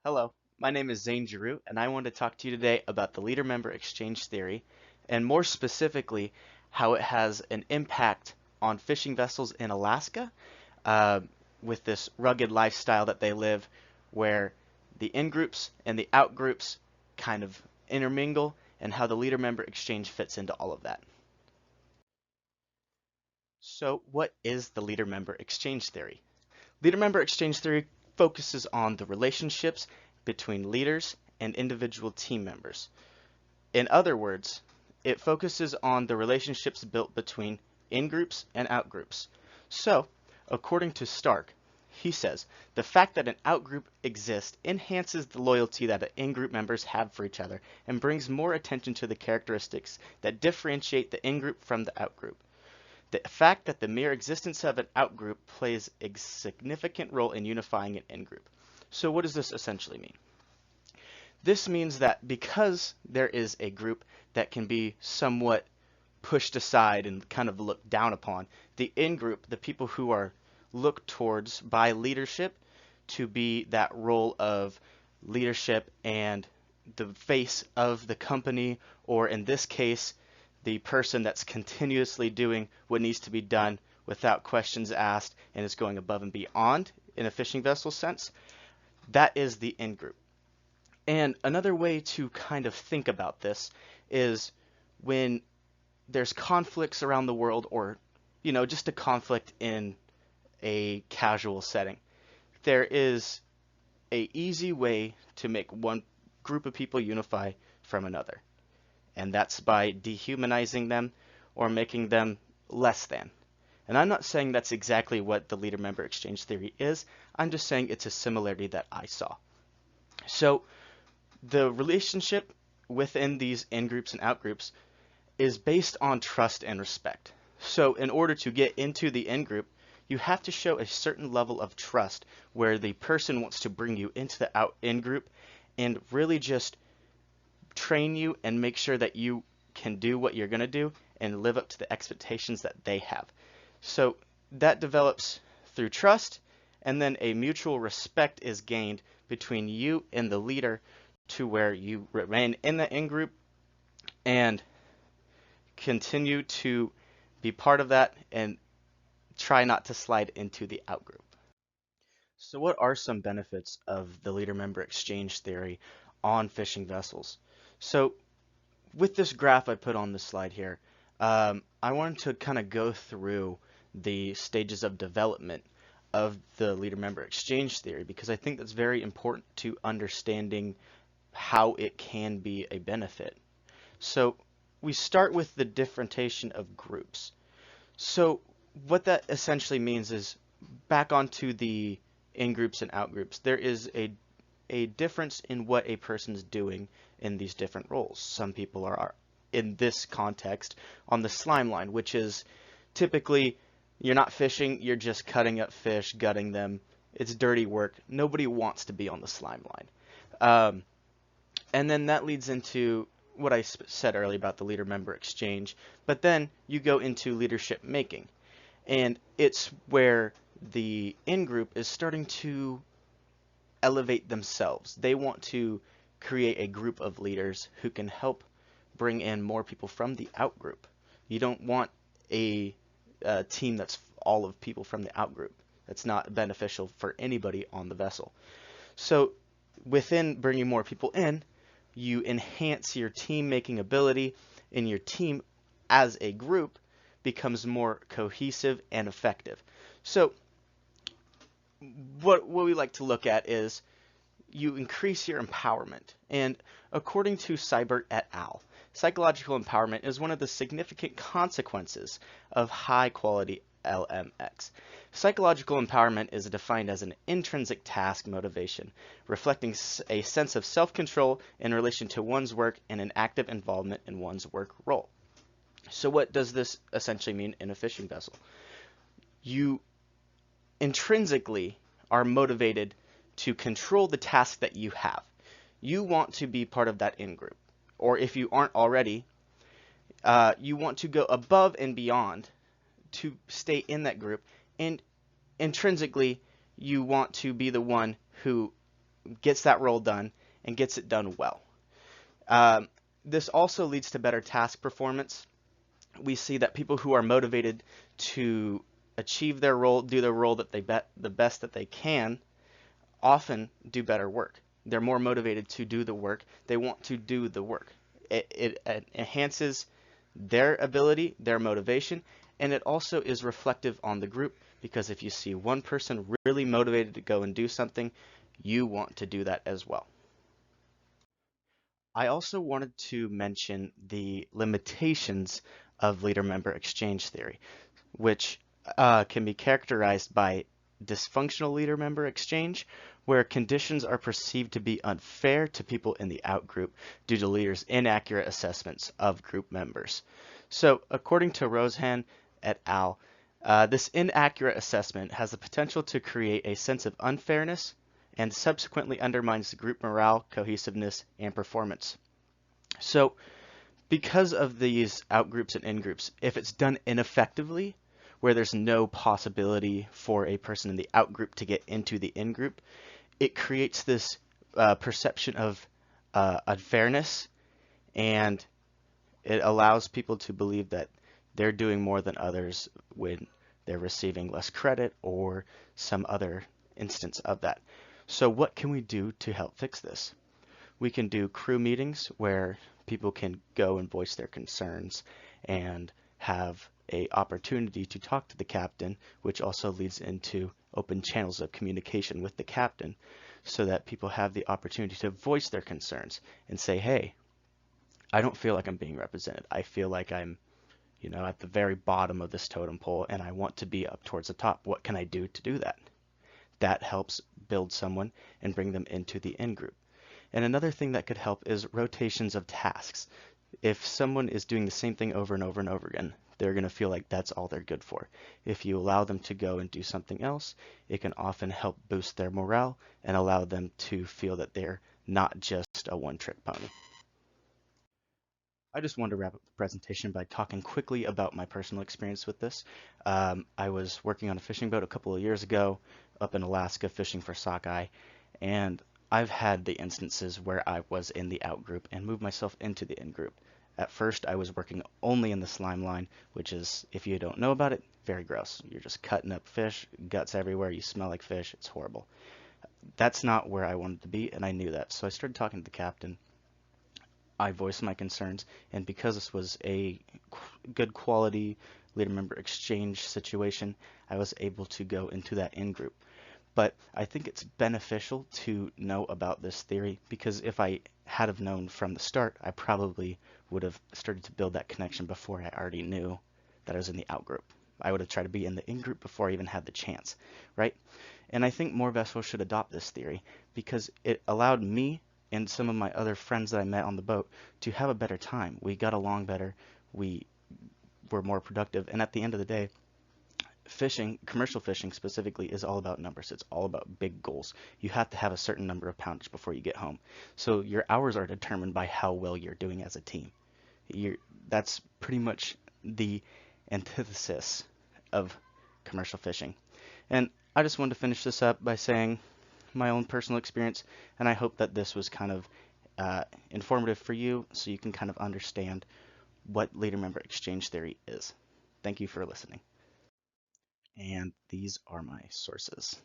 Hello, my name is Zane Giroux, and I want to talk to you today about the leader-member exchange theory, and more specifically, how it has an impact on fishing vessels in Alaska uh, with this rugged lifestyle that they live, where the in-groups and the out-groups kind of intermingle, and how the leader-member exchange fits into all of that. So, what is the leader-member exchange theory? Leader-member exchange theory focuses on the relationships between leaders and individual team members. In other words, it focuses on the relationships built between in-groups and out-groups. So, according to Stark, he says, the fact that an out-group exists enhances the loyalty that in-group members have for each other and brings more attention to the characteristics that differentiate the in-group from the out-group. The fact that the mere existence of an outgroup plays a significant role in unifying an in-group. So what does this essentially mean? This means that because there is a group that can be somewhat pushed aside and kind of looked down upon, the in-group, the people who are looked towards by leadership to be that role of leadership and the face of the company, or in this case, the person that's continuously doing what needs to be done without questions asked and is going above and beyond in a fishing vessel sense, that is the in-group. And another way to kind of think about this is when there's conflicts around the world, or just a conflict in a casual setting, there is a easy way to make one group of people unify from another, and that's by dehumanizing them or making them less than. And I'm not saying that's exactly what the leader-member exchange theory is. I'm just saying it's a similarity that I saw. So the relationship within these in-groups and out-groups is based on trust and respect. So in order to get into the in-group, you have to show a certain level of trust where the person wants to bring you into the in-group and really just train you and make sure that you can do what you're going to do and live up to the expectations that they have. So that develops through trust, and then a mutual respect is gained between you and the leader to where you remain in the in-group and continue to be part of that and try not to slide into the out-group. So what are some benefits of the leader-member exchange theory on fishing vessels? So with this graph I put on the slide here, I wanted to kind of go through the stages of development of the leader-member exchange theory, because I think that's very important to understanding how it can be a benefit. So we start with the differentiation of groups. So what that essentially means is, back onto the in-groups and out-groups, there is a difference in what a person's doing in these different roles. Some people are, in this context, on the slime line, which is typically you're not fishing, you're just cutting up fish, gutting them. It's dirty work. Nobody wants to be on the slime line. And then that leads into what I said earlier about the leader-member exchange. But then you go into leadership making. And it's where the in-group is starting to elevate themselves. They want to create a group of leaders who can help bring in more people from the out-group. You don't want a team that's all of people from the out-group. That's not beneficial for anybody on the vessel. So within bringing more people in, you enhance your team-making ability, and your team as a group becomes more cohesive and effective. So what we like to look at is you increase your empowerment. And according to Seibert et al., psychological empowerment is one of the significant consequences of high-quality LMX. Psychological empowerment is defined as an intrinsic task motivation, reflecting a sense of self-control in relation to one's work and an active involvement in one's work role. So what does this essentially mean in a fishing vessel? You intrinsically are motivated to control the task that you have. You want to be part of that in-group. Or if you aren't already, you want to go above and beyond to stay in that group, and intrinsically you want to be the one who gets that role done and gets it done well. Um, this also leads to better task performance. We see that people who are motivated to achieve their role, do their role that they bet the best that they can, often do better work. They're more motivated to do the work. They want to do the work. It enhances their ability, their motivation, and it also is reflective on the group because if you see one person really motivated to go and do something, you want to do that as well. I also wanted to mention the limitations of leader-member exchange theory, which can be characterized by dysfunctional leader-member exchange, where conditions are perceived to be unfair to people in the outgroup due to leaders' inaccurate assessments of group members. So, according to Rosehan et al., this inaccurate assessment has the potential to create a sense of unfairness and subsequently undermines the group morale, cohesiveness, and performance. So, because of these outgroups and in-groups, if it's done ineffectively, where there's no possibility for a person in the outgroup to get into the in-group, it creates this perception of unfairness, and it allows people to believe that they're doing more than others when they're receiving less credit or some other instance of that. So what can we do to help fix this? We can do crew meetings where people can go and voice their concerns and have a opportunity to talk to the captain, which also leads into open channels of communication with the captain so that people have the opportunity to voice their concerns and say, hey, I don't feel like I'm being represented. I feel like I'm, at the very bottom of this totem pole and I want to be up towards the top. What can I do to do that? That helps build someone and bring them into the in-group. And another thing that could help is rotations of tasks. If someone is doing the same thing over and over and over again, they're going to feel like that's all they're good for. If you allow them to go and do something else, it can often help boost their morale and allow them to feel that they're not just a one-trick pony. I just wanted to wrap up the presentation by talking quickly about my personal experience with this. I was working on a fishing boat a couple of years ago up in Alaska fishing for sockeye, and I've had the instances where I was in the out group and moved myself into the in group. At first, I was working only in the slime line, which is, if you don't know about it, very gross. You're just cutting up fish, guts everywhere, you smell like fish, it's horrible. That's not where I wanted to be, and I knew that. So I started talking to the captain. I voiced my concerns, and because this was a good quality leader member exchange situation, I was able to go into that in group. But I think it's beneficial to know about this theory because if I had have known from the start, I probably would have started to build that connection before I already knew that I was in the out group. I would have tried to be in the in group before I even had the chance, right? And I think more vessels should adopt this theory because it allowed me and some of my other friends that I met on the boat to have a better time. We got along better, we were more productive, and at the end of the day, fishing, commercial fishing specifically, is all about numbers. It's all about big goals. You have to have a certain number of poundage before you get home. So your hours are determined by how well you're doing as a team. That's pretty much the antithesis of commercial fishing. And I just wanted to finish this up by saying my own personal experience, and I hope that this was kind of informative for you so you can kind of understand what leader member exchange theory is. Thank you for listening. And these are my sources.